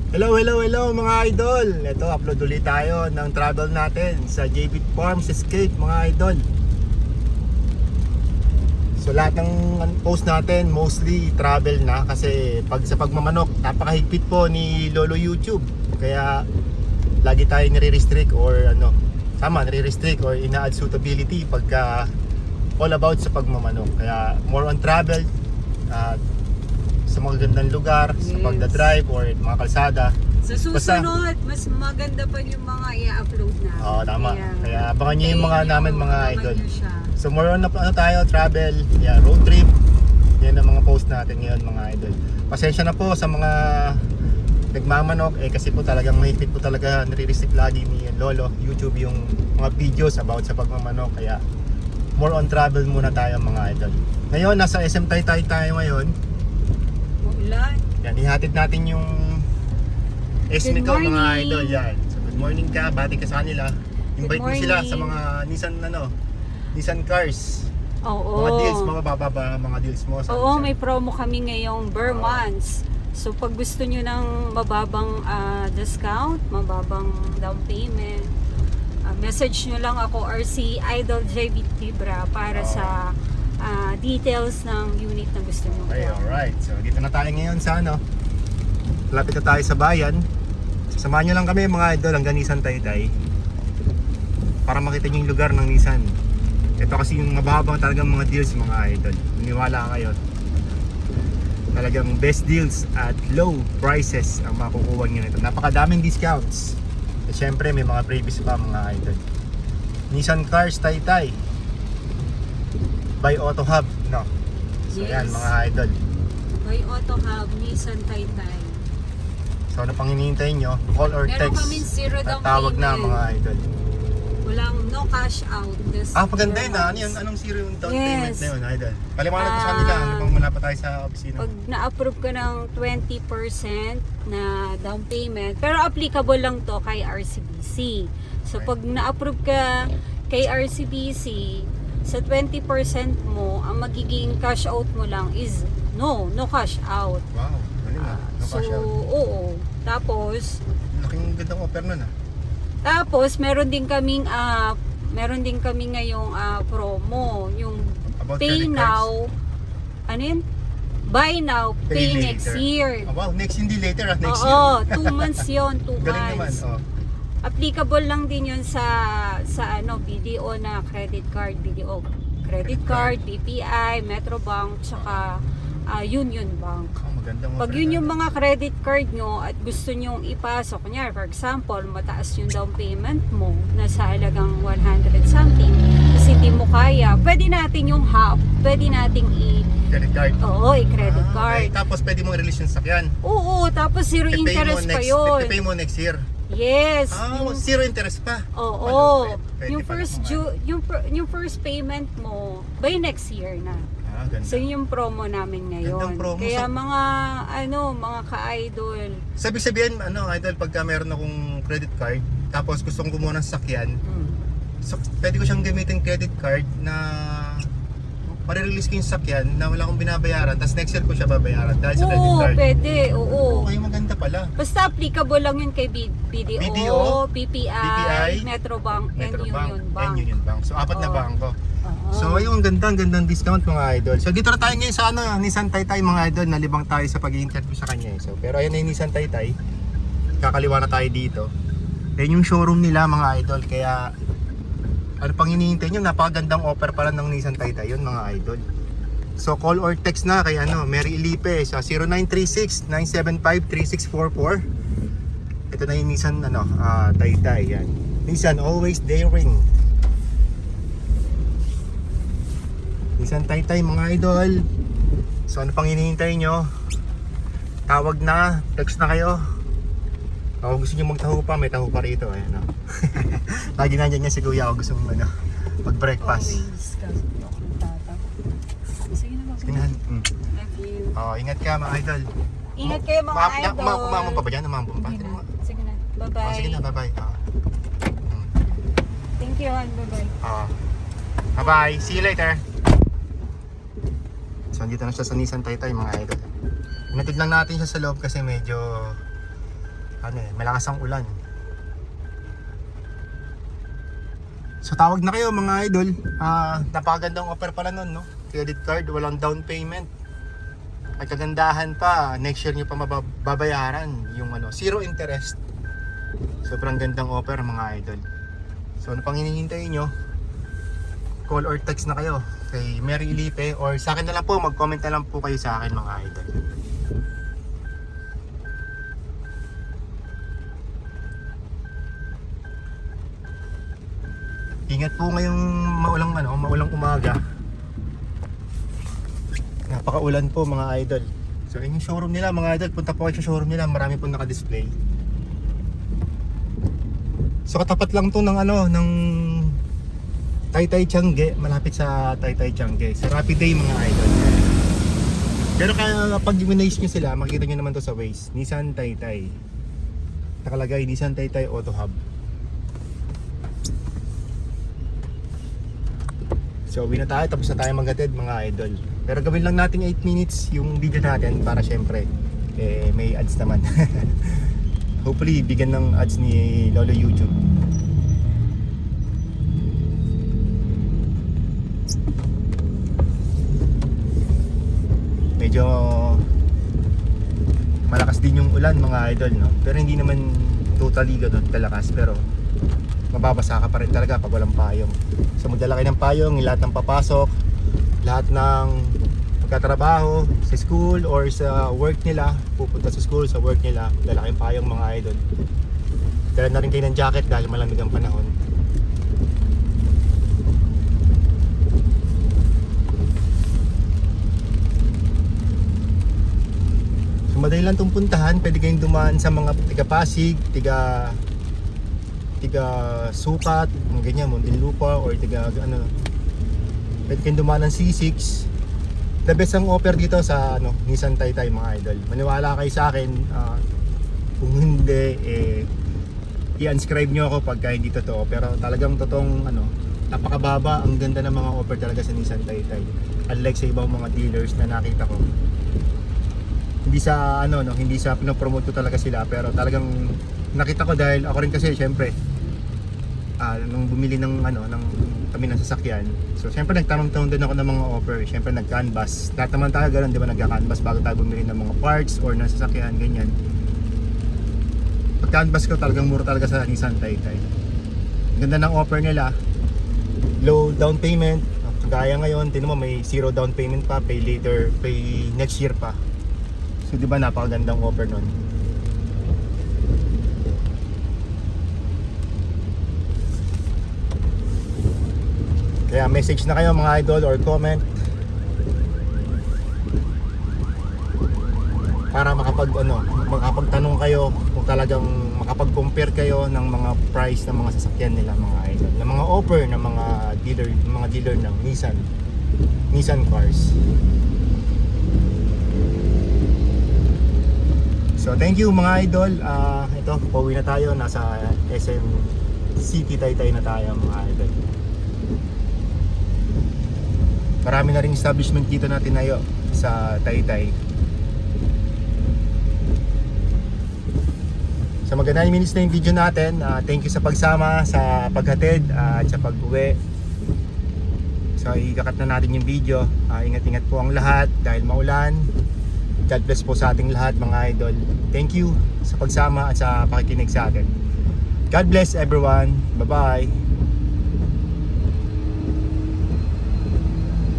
Hello mga idol. Ito, upload ulit tayo ng travel natin sa JB Farms Escape mga idol. So lahat ng post natin mostly travel na kasi sa pagmamanok napakahigpit po ni Lolo YouTube. Kaya lagi tayo nire-restrict or nire-restrict or ina-add suitability pagka all about sa pagmamanok. Kaya more on travel, sa mga gandang lugar, sa pagdadrive or mga kalsada. Sa susunod, mas maganda pa yung mga i-upload na. Oo, tama. Kaya abangan nyo yung mga namin mga idol. So more on tayo, travel, road trip. Yan ang mga post natin ngayon mga idol. Pasensya na po sa mga nagmamanok kasi po talagang mahigpit po talaga, nire-restrict lagi ni Lolo YouTube yung mga videos about sa pagmamanok. Kaya more on travel muna tayo mga idol. Ngayon, nasa SM Taytay tayo ngayon. Ulan. Yan, ihatid natin yung Esme ko mga idol yan. So good morning ka, bati ka sa kanila. Invite mo sila sa mga Nissan cars. Oo. Mga deals, mabababa mga deals mo sa Oo, Nissan. may promo kami ngayong bare months. So pag gusto nyo ng mababang discount, mababang down payment, message nyo lang ako RC Idol JB Tibra para sa details ng unit na gusto nyo. Okay, alright. So dito na tayo ngayon sa lapit na tayo sa bayan. Samahan nyo lang kami mga idol hanggang Nissan Taytay para makita nyo yung lugar ng Nissan. Ito kasi yung mababang talagang mga deals mga idol. Maniwala kayo. Talagang best deals at low prices ang makukuha nyo nito. Napakadaming discounts. At syempre may mga previous pa mga idol. Nissan Cars Taytay by Auto Hub, no? So yan mga idol. By Auto Hub, Nissan Taytay. So ano pang hinihintay nyo? Call or Meron text. kaming zero down Tawag na payment. mga idol. Walang no cash out. Paganda yun Ano yun? Anong zero yung down payment na yun, idol? Paliwanag ko sa kanila hanggang mula pa tayo sa opisina. Pag na-approve ka ng 20% na down payment, pero applicable lang to kay RCBC. So pag na-approve ka kay RCBC, sa 20% mo, ang magiging cash out mo lang is no cash out. Wow, galing no cash out. Oo. Tapos, Laking gandang offer nun Tapos meron din kaming ngayong promo, yung About pay credit now. Ano yun? Buy now, pay next later. year. Wow, hindi later next Oo, year. 2 months yun, 2 Galing naman, months. Applicable lang din yun sa BDO na credit card, BDO credit card, BPI, Metrobank, tsaka Union Bank. Magandang offer. Pag yun yung mga credit card nyo at gusto nyong ipasok, kunyari, for example, mataas yung down payment mo, nasa halagang 100 something, kasi hindi mo kaya, pwede natin yung half, pwede nating credit card. Oo, i-credit card. Okay. Tapos pwede mong release yung sakyan. Oo, tapos zero interest pa yun. Pay mo next year. Yes. Zero interest pa. Oo. Pwede Yung pala first naman. yung first payment mo by next year na. Ganda. So yun yung promo namin ngayon. Gandang promo. Kaya mga ka-idol. Sabihin, idol, pagka meron akong credit card, tapos gusto kong kumuha ng sakyan, so, pwede ko siyang gamitin credit card na marirelease ko yung sakyan na wala akong binabayaran, tapos next year ko siya babayaran dahil sa credit Oo, card. pwede. Oo. Okay, maganda pala. Basta applicable lang yun kay BDO, BPI, Metrobank, and Union Bank. And Union Bank. So, apat na Oo. bangko. So, ayun, gandang discount mga idol. So, dito na tayo ngayon sa Nissan Taytay mga idol. Nalibang tayo sa pag-i-interview sa kanya. So, pero ayan na yung Nissan Taytay. Kakaliwa na tayo dito. Ayan yung showroom nila mga idol. Kaya, ano pang hinihintay nyo? Napakagandang offer pala ng Nissan Taytay yun mga idol. So, call or text na kay Mary Elipe sa 0936-975-3644. Ito na yung Nissan Taytay. Yan. Nissan always daring. Nissan Taytay mga idol. So ano pang hinihintay nyo? Tawag na, text na kayo. Kung gusto nyo magtaho pa, may taho pa rito. Ayan, lagi nandiyan yan si kuya kung gusto mong mag-breakfast. Sige na, Sige na. Love you. Ingat ka mga idol. Ingat kayo mga idol. Umamon pa ba dyan? Umamon pa? Sige na. Bye-bye. Sige na, bye-bye. Thank you, Han. Bye-bye. Bye-bye. See you later. So, andito na siya sa Nissan Taytay mga idol. Inatid lang natin siya sa loob kasi medyo malakas ang ulan. So tawag na kayo mga idol. Napakagandang offer pala nun, no? Credit card, walang down payment. At kagandahan pa, next year nyo pa mababayaran yung zero interest. Sobrang gandang offer mga idol. So ano pang hinihintay nyo? Call or text na kayo kay Mary Ilipe, or sa akin na lang po, mag-comment na lang po kayo sa akin mga idol. Ingat po ngayong maulang umaga. Napakaulan po mga idol. So yun yung showroom nila mga idol. Punta po kayo sa showroom nila. Marami po naka-display. So katapat lang to ng Taytay Tiangge. Malapit sa Taytay Tiangge. Sa Rapid Day mga idol. Pero kapag i-nice nyo sila, makikita nyo naman to sa Waze. Nissan Taytay. Nakalagay Nissan Taytay Auto Hub. So uwi na tayo, tapos na tayo maghatid mga idol. Pero gawin lang natin 8 minutes yung video natin para syempre may ads naman. Hopefully bigyan ng ads ni Lolo YouTube. Medyo malakas din yung ulan mga idol, no? Pero hindi naman totally kalakas, pero mababasa ka pa rin talaga pag walang payong. So magdala kayo ng payong, lahat ng papasok, lahat ng pagkatrabaho sa school or sa work nila, pupunta sa school, sa work nila, dala kayong payong mga idol. Dala na rin kayo ng jacket dahil malamig ang panahon. So madali lang itong puntahan, pwede kayong dumaan sa mga tiga Pasig, tiga Sukat, mga ganyan, Muntinlupa, or pwede kayong dumaan ng C6. The best ang offer dito sa Nissan Taytay mga idol. Maniwala kayo sa akin, kung hindi i-unscribe nyo ako pagka hindi totoo, pero talagang totoong napakababa, ang ganda ng mga offer talaga sa Nissan Taytay, unlike sa ibang mga dealers na nakita ko. Hindi sa hindi sa pinopromote ko talaga sila, pero talagang nakita ko dahil ako rin kasi syempre nung bumili ng kami ng sasakyan. So syempre nagtanong-tanong din ako ng mga offer. Syempre nag-canvas. Lahat naman tayo ganoon, di ba, nagka-canvas bago tayo bumili ng mga parts or ng sasakyan, ganyan. Pag-canvas ko, talagang mura talaga sa Nissan Taytay. Ganda ng offer nila. Low down payment. Kagaya ngayon, tinan mo may zero down payment pa, pay later, pay next year pa. So di ba napakagandang offer nun. Kaya message na kayo mga idol or comment para makapagtanong kayo kung talagang makapag-compare kayo ng mga price ng mga sasakyan nila mga idol, ng mga offer ng mga dealer ng Nissan cars. So thank you mga idol. Ito, pauwi na tayo, nasa SM City Taytay na tayo mga idol. Marami na ring establishment dito natin tinayo sa Taytay. So maganda 9 minutes na yung video natin. Thank you sa pagsama, sa paghatid at sa pag-uwi. So ikakat na natin yung video. Ingat-ingat po ang lahat dahil maulan. God bless po sa ating lahat mga idol. Thank you sa pagsama at sa pakikinig sa atin. God bless everyone. Bye-bye.